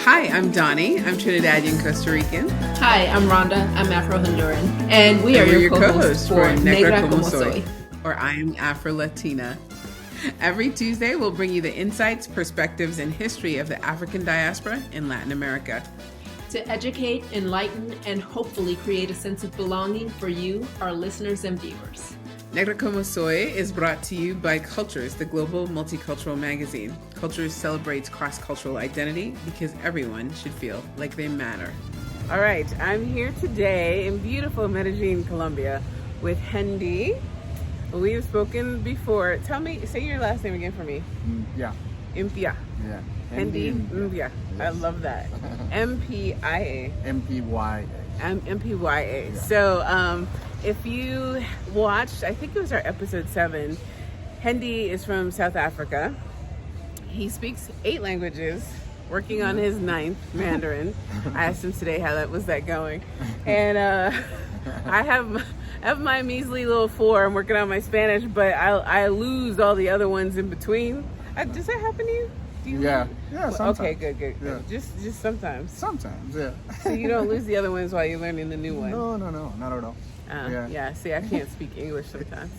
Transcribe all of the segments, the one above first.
Hi, I'm Donnie. I'm Trinidadian Costa Rican. Hi, I'm Rhonda. I'm Afro-Honduran. And we are your co-hosts for Negra como soy. Or I am Afro-Latina. Every Tuesday, we'll bring you the insights, perspectives, and history of the African diaspora in Latin America. To educate, enlighten, and hopefully create a sense of belonging for you, our listeners and viewers. Negra como soy is brought to you by Cultures, the global multicultural magazine. Cultures celebrates cross-cultural identity because everyone should feel like they matter. All right, I'm here today in beautiful Medellin, Colombia, with Hendi. We've spoken before. Say your last name again for me. Mypa. Mypa. Yeah. Hendi Mypa. Yes. I love that. MPIA. MPYA. MPYA. Yeah. So, if you watched, I think it was our episode 7, Hendi is from South Africa. He speaks 8 languages, working on his 9th Mandarin. I asked him today how that was going. And I have my measly little 4. I'm working on my Spanish, but I lose all the other ones in between. Does that happen to you? Yeah, sometimes. Okay, good. Yeah. Just sometimes. Sometimes, yeah. So you don't lose the other ones while you're learning the new one? No, not at all. Yeah, see, I can't speak English sometimes.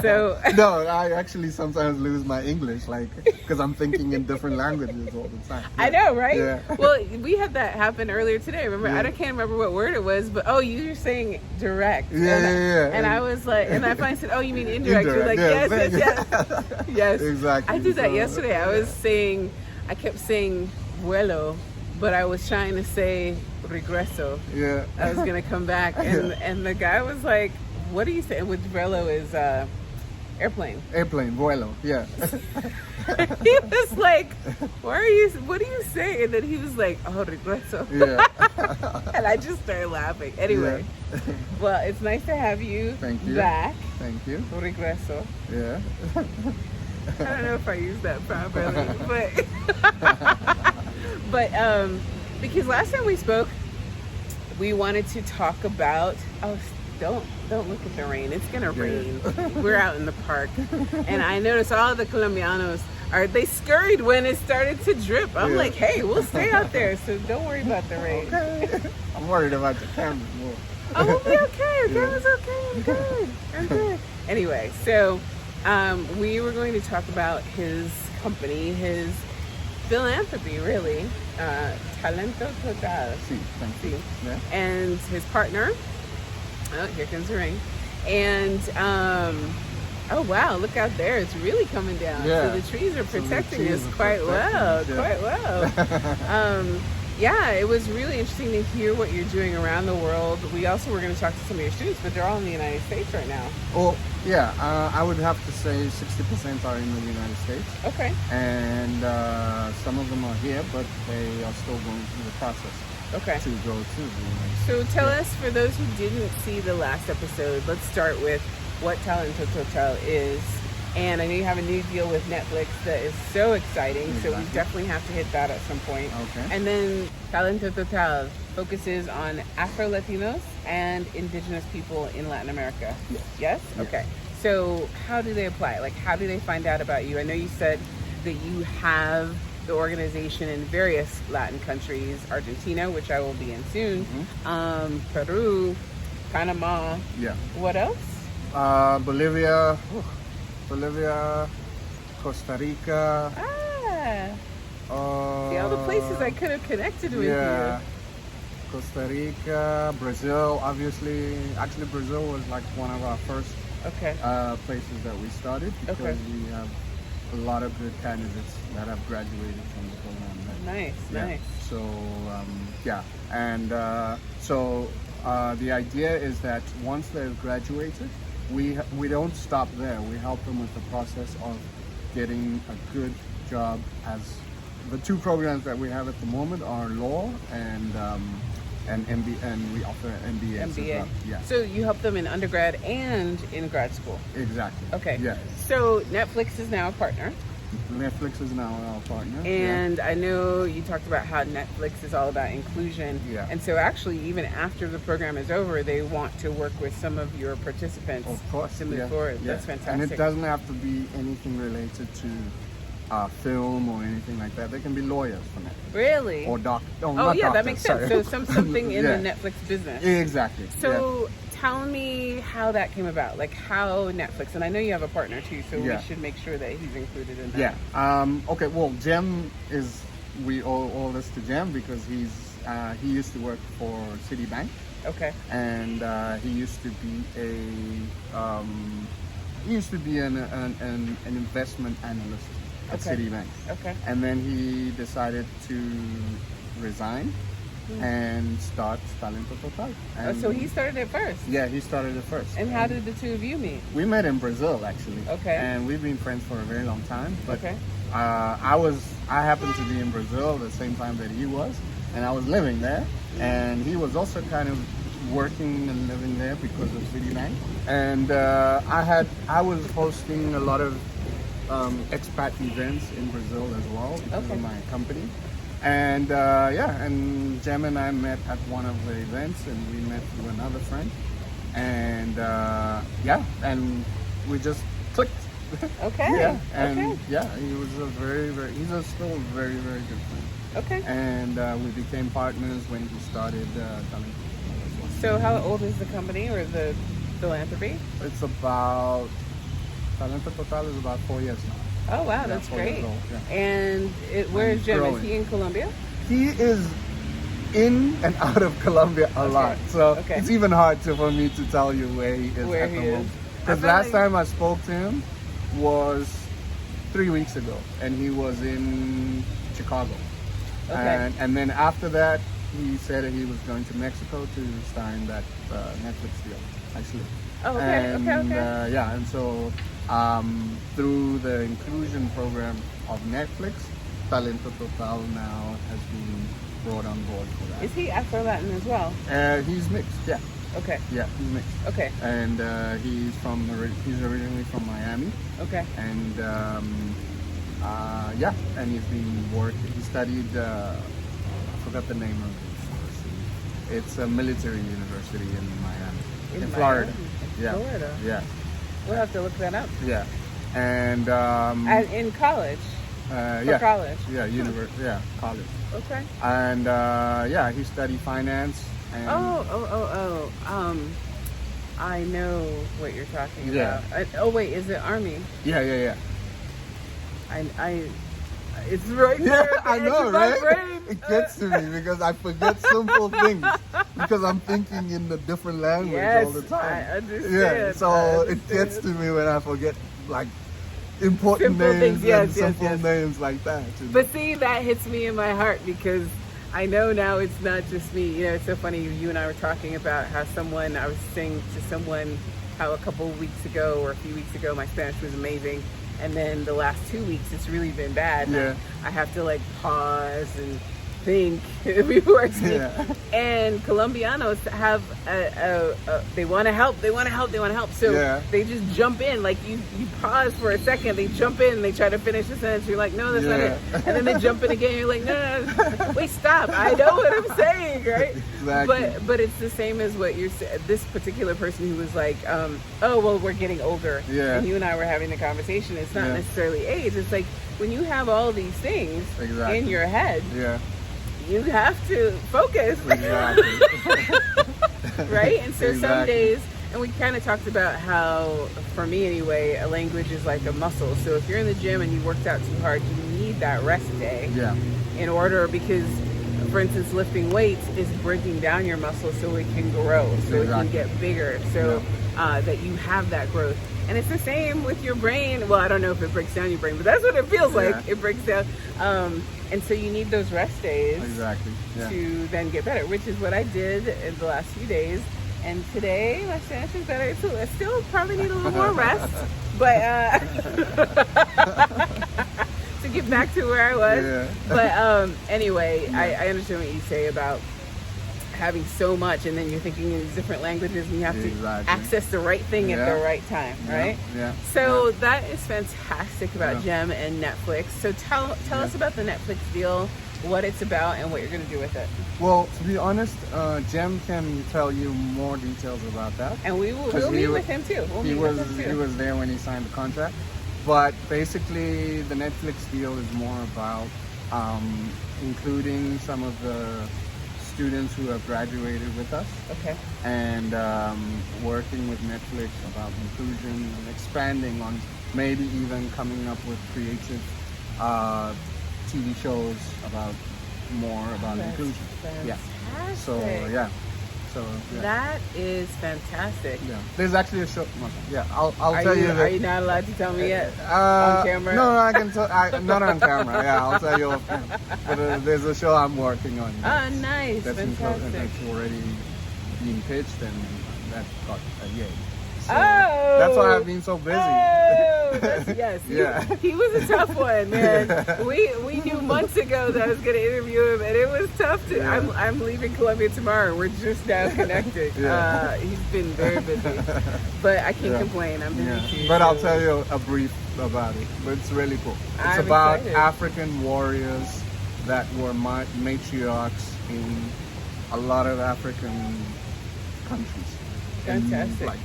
So no, I actually sometimes lose my English, because I'm thinking in different languages all the time. Yeah. I know, right? Yeah. Well, we had that happen earlier today. Remember, Yeah. I can't remember what word it was, but you were saying direct. Yeah. And I was like, and I finally said, you mean indirect? You're like, Indirect, yes. Yes. Exactly. I did that yesterday. I kept saying vuelo, but I was trying to say regreso. Yeah. I was gonna come back, and the guy was like, "What are you saying?" Which vuelo is airplane. Airplane, vuelo, yeah. He was like, what are you saying? And then he was like, regreso. Yeah. And I just started laughing. Anyway, well, it's nice to have you, Thank you. back. Thank you. Regreso. Yeah. I don't know if I used that properly, but because last time we spoke, we wanted to talk about. Don't look at the rain. It's gonna rain. We're out in the park, and I noticed all the Colombianos they scurried when it started to drip. I'm like, hey, we'll stay out there, so don't worry about the rain. Okay. I'm worried about the camera more. We'll be okay. The camera's okay. I'm good. Anyway, so we were going to talk about his company, his philanthropy, really, Talento Total. Sí, thank you. Yeah. And his partner. Oh, here comes the rain. And oh wow, look out there! It's really coming down. Yeah. So the trees are protecting us quite protecting well. Yeah, it was really interesting to hear what you're doing around the world. We also were going to talk to some of your students, but they're all in the United States right now. Oh, yeah. I would have to say 60% are in the United States. Okay. And some of them are here, but they are still going through the process. Okay. To go to the United States. So tell us, for those who didn't see the last episode, let's start with what Talento Total is. And I know you have a new deal with Netflix that is so exciting, Exactly. so we definitely have to hit that at some point. Okay. And then Talento Total focuses on Afro-Latinos and indigenous people in Latin America. Yes. Yes? Yes. Okay. So how do they apply? How do they find out about you? I know you said that you have the organization in various Latin countries, Argentina, which I will be in soon, Peru, Panama. Yeah. What else? Bolivia, Costa Rica. See, all the places I could have connected with you. Costa Rica, Brazil, obviously. Actually, Brazil was one of our first places that we started because we have a lot of good candidates that have graduated from the program. Nice. So, and so the idea is that once they've graduated, we don't stop there. We help them with the process of getting a good job. As the 2 programs that we have at the moment are law and MBA, and we offer MBAs as well. Yeah. So you help them in undergrad and in grad school. Exactly. Okay. Yeah. So Netflix is now a partner. Netflix is now our partner. And I know you talked about how Netflix is all about inclusion. Yeah. And so actually, even after the program is over, they want to work with some of your participants Of course, to move forward. Yeah. That's fantastic. And it doesn't have to be anything related to film or anything like that. They can be lawyers for Netflix. Really? Or Oh not yeah, that doctors, makes sense. sorry. So something in Yeah. the Netflix business. Exactly. So tell me how that came about. Like how Netflix, and I know you have a partner too, so Yeah. we should make sure that he's included in that. Yeah. Okay. Well, Jem is, we owe all this to Jem because he used to work for Citibank, Okay. and he used to be an investment analyst at Okay. Citibank. Okay. And then he decided to resign and start Talento Total. Oh, And so he started it first. yeah, he started it first. And how did the two of you meet? We met in Brazil actually. Okay. And we've been friends for a very long time. But Okay. I happened to be in Brazil the same time that he was, and I was living there, and he was also kind of working and living there because of Citibank. And I was hosting a lot of expat events in Brazil as well because Okay. of my company. And and Jem and I met at one of the events, and we met through another friend, and and we just clicked. Okay. Yeah, and okay. he was he's still a very, very good friend. Okay. And we became partners when he started Talento Total as well. So how old is the company or the philanthropy? It's about, Talento Total is about 4 years now. Oh wow, Yeah, that's 4 years great. old, yeah. And where is And Jim? Is growing. he in Colombia? He is in and out of Colombia a lot, so Okay. it's even hard for me to tell you where he is Where at he the is. moment. I Because feel last like- time I spoke to him was 3 weeks ago, and he was in Chicago. Okay. And then after that, he said that he was going to Mexico to sign that Netflix deal, actually. Oh, okay, And, okay. and so through the inclusion program of Netflix, Talento Total now has been brought on board for that. Is he Afro-Latin as well? He's mixed, yeah. Okay. Yeah, he's mixed. Okay. And he's originally from Miami. Okay. And and he's been working. He studied. I forgot the name of the university. It's a military university in Miami, in Florida. Miami? Yeah, Florida. yeah, We'll have to look that up. yeah. And In college. yeah, college. Yeah, university. Yeah, college. Okay. And he studied finance. And I know what you're talking Yeah. about. Wait, is it Army? yeah. It's right Yeah, there. I at the know, edge of my right? brain. It gets to me because I forget simple things because I'm thinking in a different language Yes, all the time. I understand. Yeah, so I it gets to me when I forget like important Simple names things, yes, and yes, simple yes. names like that. you know. But see, that hits me in my heart because I know now it's not just me. You know, it's so funny. You and I were talking about how I was saying to someone how a couple of weeks ago or a few weeks ago, my Spanish was amazing. And then the last 2 weeks, it's really been bad. Yeah. I have to like pause and think before I speak. Yeah. And Colombianos have they want to help. So Yeah. they just jump in. Like you pause for a second, they jump in, they try to finish the sentence. You're like, no, that's not Yeah. it. And then they jump in again. You're like, no, wait, stop. I know what I'm saying, right? Exactly. But it's the same as what you're saying. This particular person who was like, oh, well, we're getting older. Yeah. And you and I were having the conversation. It's not Yeah. necessarily age. It's like when you have all these things Exactly. in your head, Yeah, you have to focus. exactly. Right? And so some Exactly. days, and we kind of talked about how, for me anyway, a language is like a muscle. So if you're in the gym and you worked out too hard, you need that rest day Yeah, in order because, for instance, lifting weights is breaking down your muscle so it can grow, so it can Exactly. get bigger, so that you have that growth. And it's the same with your brain. Well, I don't know if it breaks down your brain, but that's what it feels like. Yeah. It breaks down. And so you need those rest days exactly. Yeah. to then get better, which is what I did in the last few days. And today my Spanish is better too. I still probably need a little more rest, but to get back to where I was. Yeah. But anyway, I understand what you say about having so much, and then you're thinking in these different languages, and you have to Exactly. access the right thing at Yeah. the right time, right? Yeah. So that is fantastic about Yeah. Jem and Netflix. So tell us about the Netflix deal, what it's about, and what you're going to do with it. Well, to be honest, Jem can tell you more details about that. And we'll 'Cause meet he with him too. We'll He meet was with him too. he was there when he signed the contract, But basically, the Netflix deal is more about including some of the students who have graduated with us, Okay. and working with Netflix about inclusion and expanding on maybe even coming up with creative TV shows about That's inclusion. Yeah. fantastic. So yeah. So yeah. That is fantastic. Yeah. There's actually a show. Yeah, I'll Are tell you. Are you not allowed to tell me yet on camera? No, I can tell. Not on camera. Yeah, I'll tell you off camera. But there's a show I'm working on. Oh, nice. That's Fantastic. already being pitched, and that got a yay. So Oh, that's why I've been so busy. Oh, yes. Yeah. He was a tough one, man. We knew months ago that I was going to interview him, and it was tough to. Yeah. I'm leaving Colombia tomorrow. We're just now connected. Yeah. He's been very busy, but I can't Yeah. complain. I'm busy too. But I'll so- tell you a brief about it. But it's really cool. It's I'm about excited. African warriors that were matriarchs in a lot of African countries. Fantastic. Like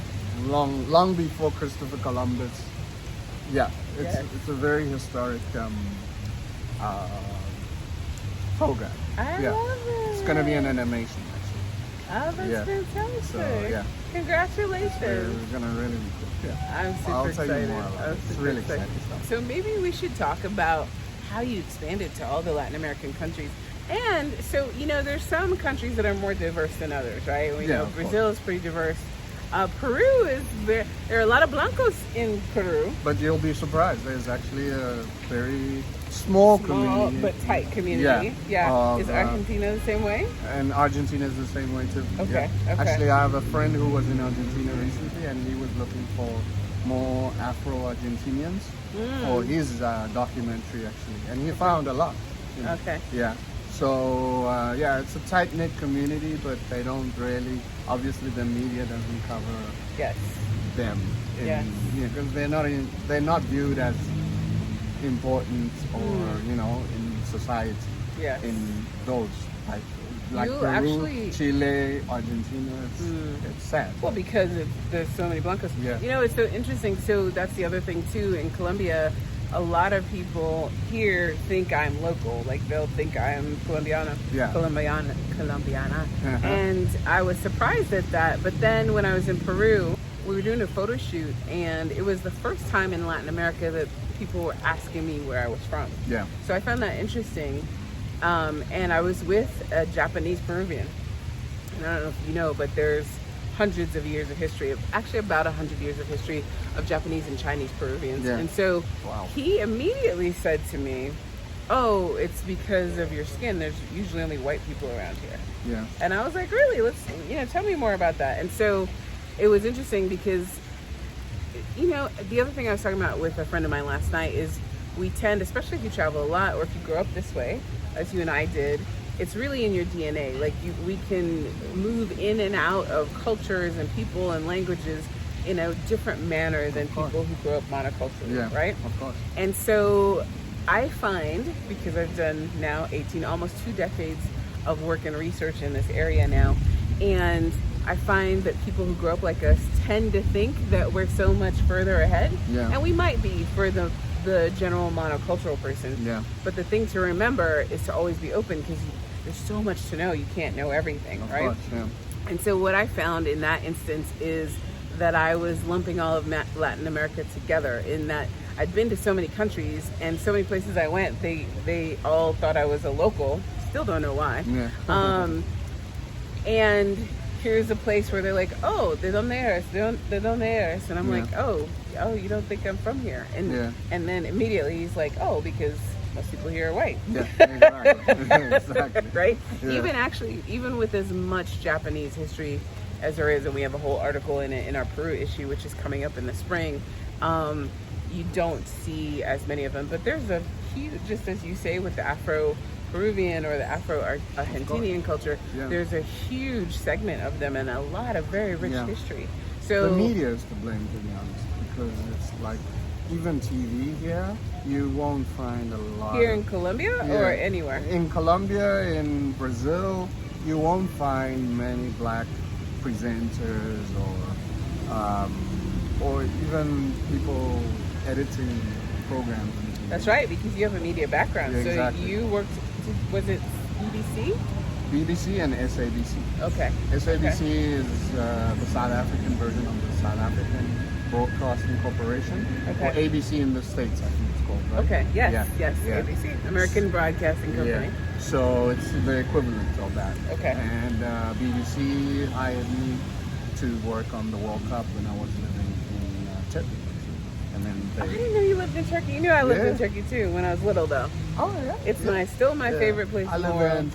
long before Christopher Columbus. Yeah, it's a very historic program. I Yeah. love it. It's gonna be an animation actually. Oh, that's Yeah. fantastic. So, yeah. Congratulations. It's gonna really be cool. Yeah. I'm super I'll excited. tell you more about I'm it. It's super really excited. exciting stuff. So maybe we should talk about how you expanded to all the Latin American countries. And so, there's some countries that are more diverse than others, right? We Yeah, know of Brazil is pretty diverse. Peru is there are a lot of blancos in Peru. But you'll be surprised. There's actually a very small community. But tight community. Yeah. Of, Is Argentina the same way? And Argentina is the same way too. Okay, Yeah. okay. Actually, I have a friend who was in Argentina recently, and he was looking for more Afro-Argentinians for his documentary actually, and he found a lot. Okay. Yeah. So it's a tight-knit community, but they don't really. Obviously, the media doesn't cover Yes. them. Yes. Because they're not viewed as important or in society. Yes. In those like You Peru, actually- Chile, Argentina. It's sad. Well, because there's so many blancos. Yeah. It's so interesting. So that's the other thing too. In Colombia, a lot of people here think I'm local. Like they'll think I'm Colombiana. Yeah. Colombiana. Uh-huh. And I was surprised at that. But then when I was in Peru, we were doing a photo shoot, and it was the first time in Latin America that people were asking me where I was from. Yeah. So I found that interesting. And I was with a Japanese Peruvian. And I don't know if you know, but there's hundreds of years of history, actually about 100 years of history of Japanese and Chinese Peruvians. Yeah. And so Wow. he immediately said to me, oh, it's because of your skin. There's usually only white people around here. Yeah. And I was like, really? Tell me more about that. And so it was interesting because, the other thing I was talking about with a friend of mine last night is we tend, especially if you travel a lot or if you grow up this way, as you and I did, it's really in your DNA. Like we can move in and out of cultures and people and languages in a different manner than people who grow up monoculturally, Yeah. right? Of course. And so I find, because I've done now almost 2 decades of work and research in this area now, and I find that people who grow up like us tend to think that we're so much further ahead. Yeah. And we might be for the general monocultural person. Yeah. But the thing to remember is to always be open, because there's so much to know. You can't know everything, Of right? course. Yeah. And so what I found in that instance is that I was lumping all of Latin America together, in that I'd been to so many countries and so many places I went, they all thought I was a local. Still don't know why. Yeah. And here's a place where they're like, oh, de donde eres? De donde eres? And I'm Yeah. like, oh, you don't think I'm from here? And Yeah. and then immediately he's like, oh, because most people here are white. Yeah. Exactly. Exactly. Right? Yeah. Even with as much Japanese history as there is, and we have a whole article in it in our Peru issue, which is coming up in the spring, you don't see as many of them. But there's a huge, just as you say, with the Afro-Peruvian or the Afro-Argentinian culture, Yeah. there's a huge segment of them and a lot of very rich Yeah. history. So The media is to blame, to be honest, because it's like even TV here, you won't find a lot. here of- in Colombia Yeah. or anywhere? In Colombia, in Brazil, you won't find many black presenters or even people editing programs. And TV. That's right, because you have a media background. Yeah, exactly. So you worked, was it BBC? BBC and SABC. Okay. SABC Okay. is the South African version of the South African Broadcasting Corporation, Okay. or ABC in the States, I think it's called, right? Okay, yes, Yeah, yes, yeah. ABC, American Broadcasting Company. Yeah. So it's the equivalent of that. Okay. And BBC hired me to work on the World Cup when I was living in Turkey. And then I they... didn't know you lived in Turkey. You knew I lived Yeah. in Turkey too when I was little, though. Oh, yeah. It's yeah. still my Yeah. favorite place I in the lived there in world.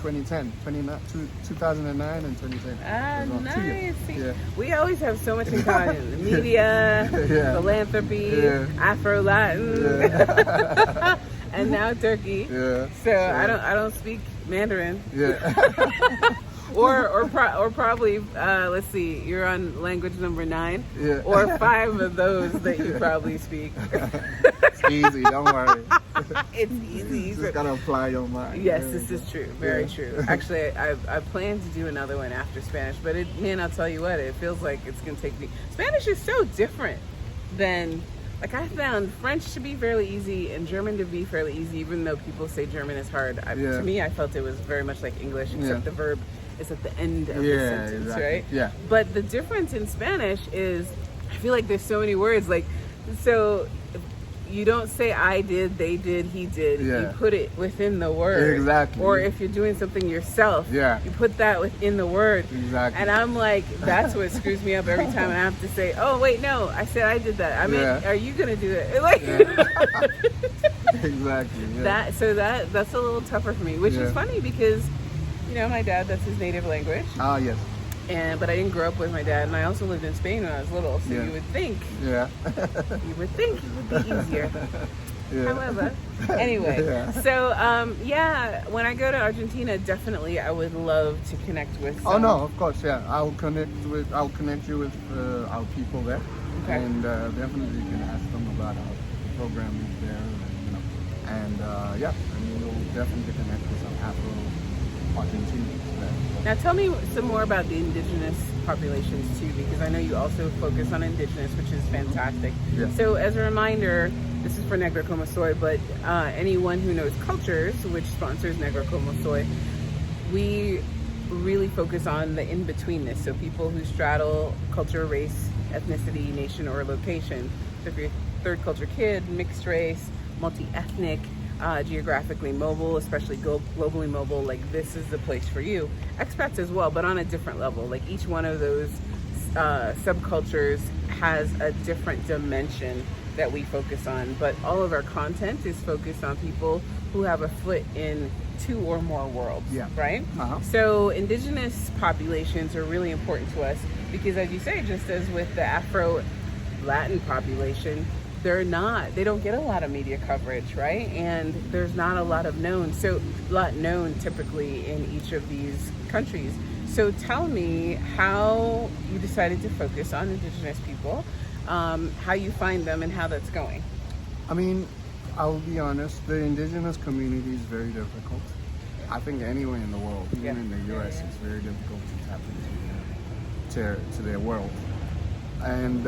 2009 and 2010. Ah, It was about 2 nice. years. See, Yeah. we always have so much in common. The media, Yeah. philanthropy, Yeah. Afro-Latin, Yeah. and now Turkey. Yeah. So I don't speak Mandarin. Yeah. or probably let's see, you're on language number 9, Yeah. or 5 of those that you probably speak. It's easy, don't worry. It's easy. You just gotta apply your mind. Yes, There this we is go. true. Very Yeah. true. Actually, I plan to do another one after Spanish, but man, I'll tell you what, it feels like it's gonna take me. Spanish is so different than, like, I found French to be fairly easy and German to be fairly easy, even though people say German is hard. Yeah. To me, I felt it was very much like English, except Yeah. the verb is at the end of the Yeah, sentence, exactly. right? Yeah. But the difference in Spanish is, I feel like there's so many words, like, so you don't say I did, they did, he did. Yeah. You put it within the word. Exactly. Or if you're doing something yourself, Yeah. you put that within the word. Exactly. And I'm like, that's what screws me up every time I have to say, oh, wait, no, I said I did that. I mean, Yeah. are you going to do it? Like, Exactly. Yeah. that's a little tougher for me, which is Yeah. funny because, you know, my dad, that's his native language. Ah, yes. But I didn't grow up with my dad, and I also lived in Spain when I was little, so Yeah. you would think Yeah. it would be easier. Yeah. However, anyway, Yeah. so when I go to Argentina, definitely I would love to connect with. Oh no, of course, yeah. I'll connect you with our people there, Okay. and definitely you can ask them about our program there, you know, and you'll definitely connect with some Afro-Argentinians there. Now, tell me some more about the indigenous populations too, because I know you also focus on indigenous, which is fantastic. Yeah. So, as a reminder, this is for Negra Como Soy, but anyone who knows cultures, which sponsors Negra Como Soy, we really focus on the in-betweenness. So people who straddle culture, race, ethnicity, nation, or location. So if you're a third culture kid, mixed race, multi-ethnic, geographically mobile, especially globally mobile, like this is the place for you. Expats as well, but on a different level. Like each one of those subcultures has a different dimension that we focus on, but all of our content is focused on people who have a foot in 2 or more worlds, Yeah. right? Uh-huh. So indigenous populations are really important to us because, as you say, just as with the Afro-Latin population, they don't get a lot of media coverage, right? And there's not a lot known typically in each of these countries. So tell me how you decided to focus on indigenous people, how you find them and how that's going. I mean, I'll be honest, the indigenous community is very difficult. I think anywhere in the world, even Yeah. in the US, it's very difficult to tap into their world. And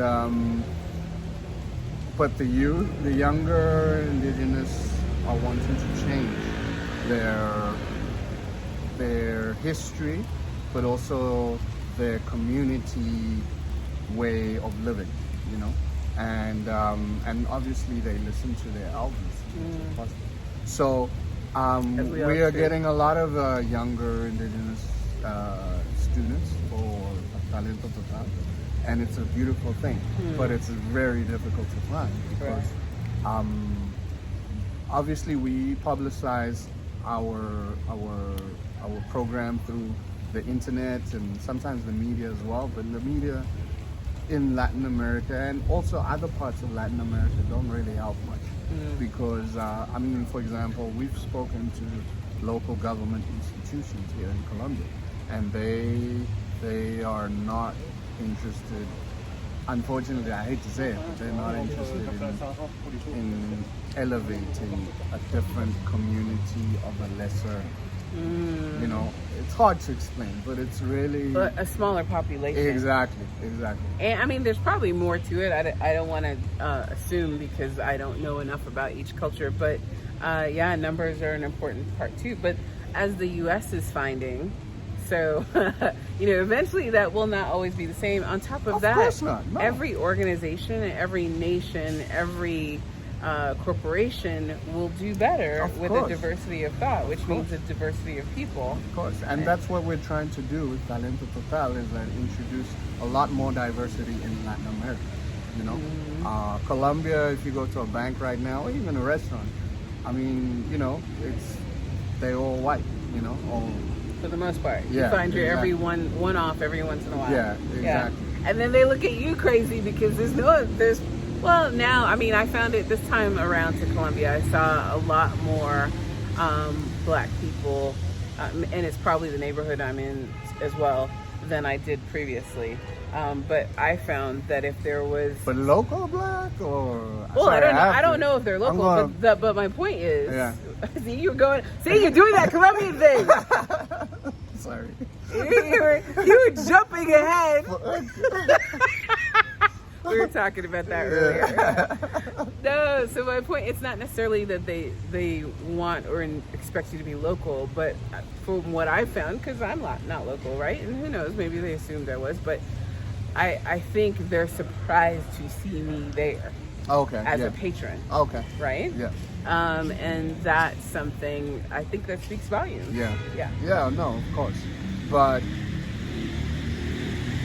but the younger indigenous are wanting to change their history, but also their community way of living, you know, and obviously they listen to their elders. So As we all we are should. getting a lot of younger indigenous students for Talento Total, and it's a beautiful thing, but it's very difficult to find because obviously we publicize our program through the internet and sometimes the media as well, but the media in Latin America and also other parts of Latin America don't really help much because I mean, for example, we've spoken to local government institutions here in Colombia, and they are not interested. Unfortunately, I hate to say it, but they're not interested in elevating a different community of a lesser You know, it's hard to explain, but it's really But a smaller population. exactly. And I mean, there's probably more to it. I don't want to assume because I don't know enough about each culture. But yeah, numbers are an important part too. But as the U.S. is finding, so you know, eventually that will not always be the same. On top of that, course not. No. every organization, every nation, every corporation will do better Of with course. a diversity of thought, which means a diversity of people. Of course, and that's what we're trying to do with Talento Total, is that introduce a lot more diversity in Latin America. You know, Colombia, if you go to a bank right now, or even a restaurant, I mean, you know, they're all white. You know, all For the most part, Yeah, you find your exactly. every one off every once in a while. Yeah, exactly. And then they look at you crazy because well, now, I mean, I found it this time around to Colombia. I saw a lot more black people, and it's probably the neighborhood I'm in as well, than I did previously. But I found that if there was, but local black or well, sorry, I don't know if they're local, gonna- but my point is, Yeah. see, you're doing that Colombian thing. Sorry. You were jumping ahead. We were talking about that earlier. No, so my point, it's not necessarily that they want or expect you to be local, but from what I found, because I'm not local, right? And who knows, maybe they assumed I was, but I think they're surprised to see me there Okay. as yeah. a patron, Okay. right? Yeah. And that's something I think that speaks volumes. Yeah. Yeah. Yeah, no, of course. But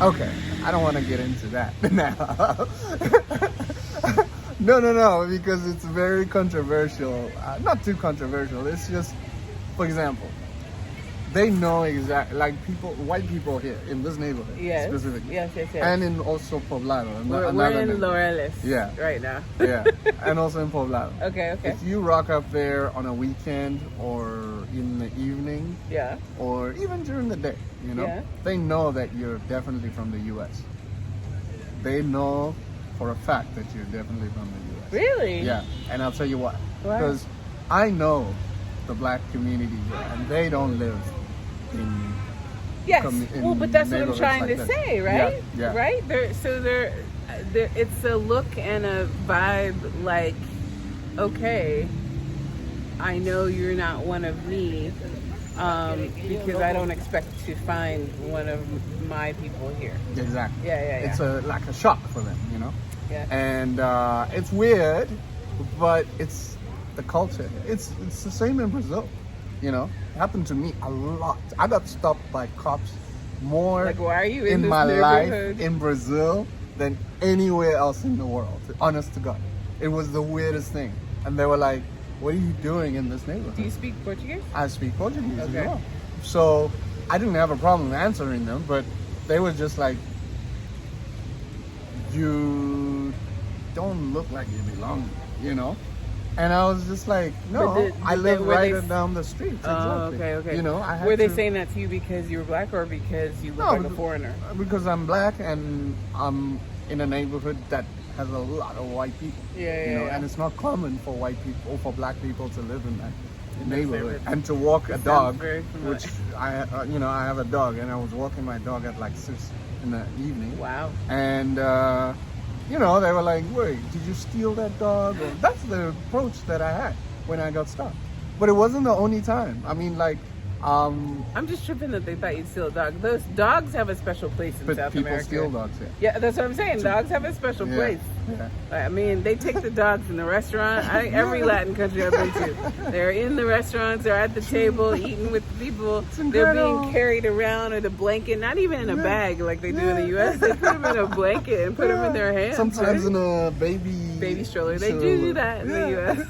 okay, I don't want to get into that now. No, because it's very controversial. Not too controversial. It's just, for example, they know exactly, like white people here in this neighborhood Yes. specifically. Yes. And in also Poblado. We're in neighborhood. Laureles Yeah. right now. Yeah, and also in Poblado. Okay. If you rock up there on a weekend or in the evening, Yeah. or even during the day, you know, Yeah. they know that you're definitely from the U.S. They know for a fact that you're definitely from the U.S. Really? Yeah, and I'll tell you why. Why? Because I know the black community here, and they don't live in. Yes. in Well, but that's what I'm neighborhoods trying like to that. say, right? Yeah. Right? There, it's a look and a vibe like, okay, I know you're not one of me, because I don't expect to find one of my people here. Exactly. Yeah. It's like a shock for them, you know. Yeah. And it's weird, but it's the culture. It's the same in Brazil, you know. It happened to me a lot. I got stopped by cops more Like, why are you in this my neighborhood? life in Brazil than anywhere else in the world. Honest to God, it was the weirdest thing. And they were like, "What are you doing in this neighborhood?" Do you speak Portuguese? I speak Portuguese as Okay. well. So I didn't have a problem answering them, but they were just like, "You don't look like you belong," you know? And I was just like, "No, I live were they right down the street." Exactly. Oh, okay. You know, I had Were they to- saying that to you because you were black or because you look No, like a because- foreigner? Because I'm black and I'm in a neighborhood that has a lot of white people. Yeah, You know, yeah. and it's not common for white people or for black people to live in that neighborhood neighborhood. and to walk a That dog, sounds very familiar. which I have a dog, and I was walking my dog at like 6 in the evening. Wow. And they were like, "Wait, did you steal that dog?" Or, that's the approach that I had when I got stopped. But it wasn't the only time. I mean, like, I'm just tripping that they thought you'd steal a dog. Those dogs have a special place in but South people America. steal dogs here. Yeah, that's what I'm saying. Dogs have a special Yeah, place. yeah. I mean, they take the dogs in the restaurant. Every Latin country I've been to, they're in the restaurants, they're at the table eating with the people. They're incredible. being carried around in a blanket, not even in a bag like they do in the U.S. They put them in a blanket and put them in their hands. Sometimes right? in a baby stroller. They do that in the U.S.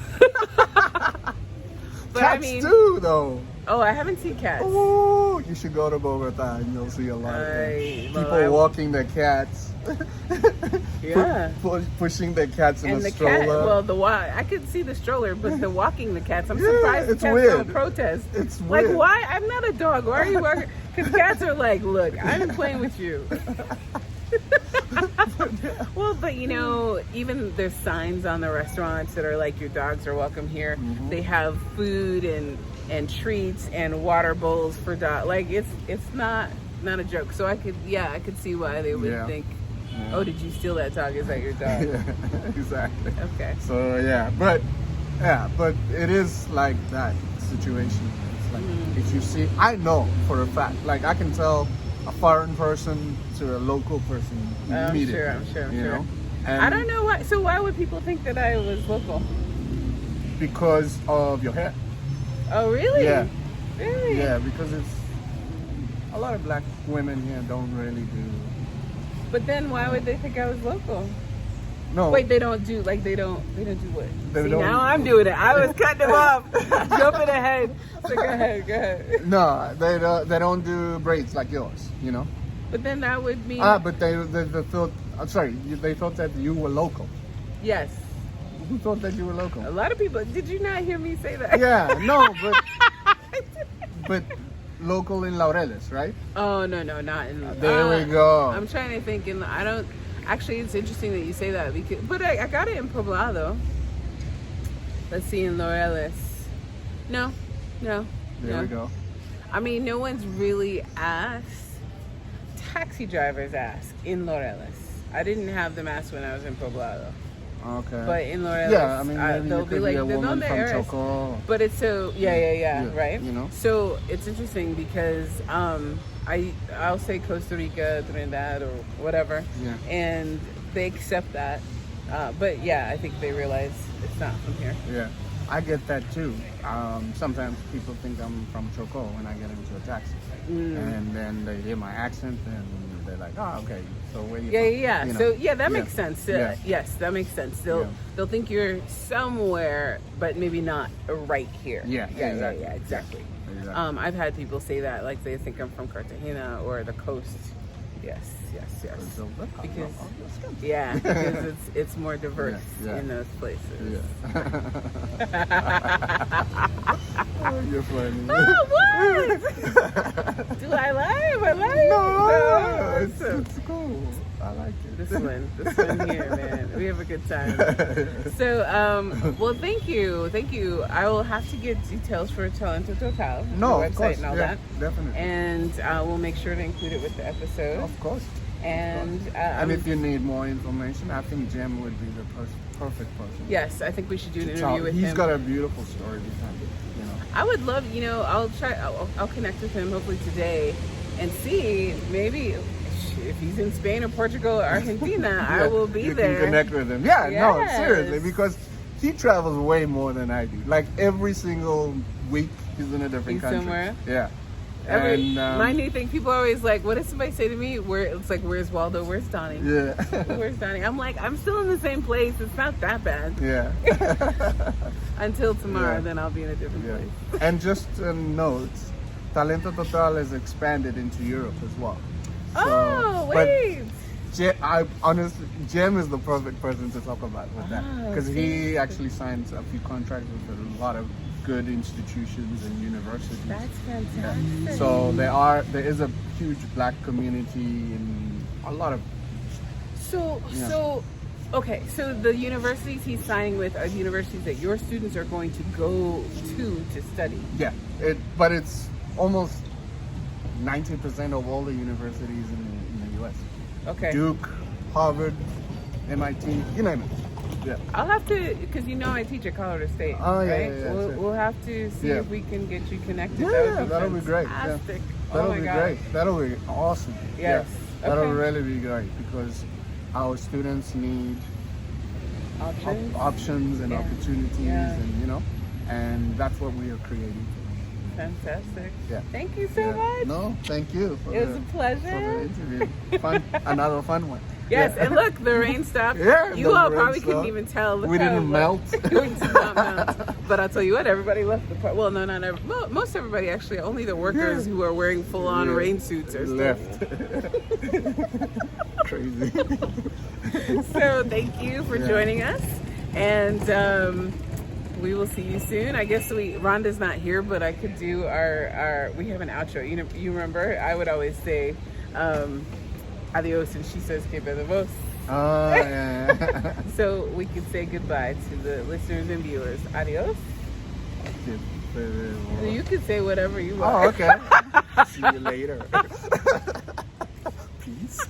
But Cats I mean, too, though. oh, I haven't seen cats. Oh, you should go to Bogota and you'll see a lot of them. People walking their cats. Yeah. Pushing their cats in And a the stroller. cat, well, I could see the stroller, but the walking the cats, I'm Yeah, surprised the it's cats weird. don't protest. It's like, weird. why? I'm not a dog. Why are you walking? Because cats are like, look, I'm playing with you. Well, but you know, even there's signs on the restaurants that are like, your dogs are welcome here. Mm-hmm. They have food and treats and water bowls for dogs. Like it's not a joke. So I could see why they would think, oh, did you steal that dog? Is that your dog? Yeah, exactly. Okay. So but it is like that situation. It's like if you see, I know for a fact, like I can tell a foreign person to a local person immediately. I'm sure. know? And I don't know why. So why would people think that I was local? because of your hair. Oh, really? Yeah. Really? Yeah, because it's a lot of black women here don't really do. But then why would they think I was local? No. Wait, they don't do what? They See, don't- now I'm doing it. I was cutting them off, jumping ahead. So go ahead. No, they don't do braids like yours. You know. But then that would mean But they thought. I'm sorry. They thought that you were local. yes. Who thought that you were local? A lot of people. Did you not hear me say that? Yeah. No, but local in Laureles, right? Oh no, not in. There we go. I'm trying to think, and I don't. Actually, it's interesting that you say that because, but I got it in Poblado. Let's see, in Laureles. No. There we go. I mean, no one's really asked. Taxi drivers ask in Laureles. I didn't have them ask when I was in Poblado. Okay. But in Laureles, yeah, I mean, maybe they'll you be could like, be a they're woman not from there. Choco. But it's so, yeah, right? You know? So it's interesting because I'll say Costa Rica, Trinidad, or whatever, Yeah. and they accept that. But yeah, I think they realize it's not from here. Yeah, I get that too. Sometimes people think I'm from Choco when I get into a taxi, and then they hear my accent and they're like, "Oh, okay, so where you?" Yeah. from? You know? So yeah, that makes sense. Yeah. Yes, that makes sense. They'll think you're somewhere, but maybe not right here. Yeah, exactly. Yeah, exactly. Exactly. I've had people say that, like they think I'm from Cartagena or the coast. Yes. So, Because that's good. yeah, because it's more diverse Yeah. in those places. Oh, you're funny. Oh, what? Do I lie? Am I lying? No, it's cool. I like it. This one here, man. We have a good time. So, well, thank you. I will have to get details for Talento Total, No, the of website course. and all Yeah, that. definitely. And we'll make sure to include it with the episode. Of course. And And if you need more information, I think Jem would be the perfect person. yes, I think we should do an to interview talk. with He's him. got a beautiful story behind it. You know. I would love, I'll connect with him hopefully today and see maybe if he's in Spain or Portugal or Argentina, I will be you there. You can connect with him. Yeah, no, Yes. seriously, because he travels way more than I do. Like every single week, he's in a different He's country. somewhere? Yeah. And, my new thing, people are always like, what does somebody say to me? It's like, where's Waldo? Where's Donnie? Yeah. Where's Donnie? I'm like, I'm still in the same place. It's not that bad. Yeah. Until tomorrow, Yeah. then I'll be in a different Yeah. place. And just a note, Talento Total has expanded into Europe as well. Oh, but wait. honestly, Jem is the perfect person to talk about with that Oh, because he actually signs a few contracts with a lot of good institutions and universities. That's fantastic. So there is a huge black community in a lot of. Okay, so the universities he's signing with are universities that your students are going to go to study. Yeah, but it's almost 90% of all the universities in the U.S. Okay. Duke, Harvard, MIT, you name it. Yeah. I'll have to, because I teach at Colorado State. Oh, yeah, right? yeah, we'll, sure. We'll have to see Yeah. if we can get you connected. Yeah, that'll be great. Yeah. Fantastic. That'll Oh my be God. great. That'll be awesome. Yes. Yeah. That'll Okay. really be great because our students need Options. options and Yeah. opportunities, Yeah. and that's what we are creating. Fantastic. Yeah. Thank you so Yeah. much. No, thank you. For It was a for the pleasure. interview. Another fun one. Yes, Yeah. and look, the rain stopped. Yeah, You the all rain probably stopped. couldn't even tell. Look We how didn't it melt. looked. We did not melt. But I'll tell you what, everybody left the park. Well, no, not everybody. Well, most everybody, actually. Only the workers Yeah. who are wearing full-on Yeah. rain suits are still Left. Crazy. So thank you for Yeah. joining us. And we will see you soon. I guess Rhonda's not here, but I could do we have an outro. You remember? I would always say adios, and she says que pedo vos. Oh, yeah. So we can say goodbye to the listeners and viewers. Adios. You can say whatever you want. Oh, okay. See you later. Peace.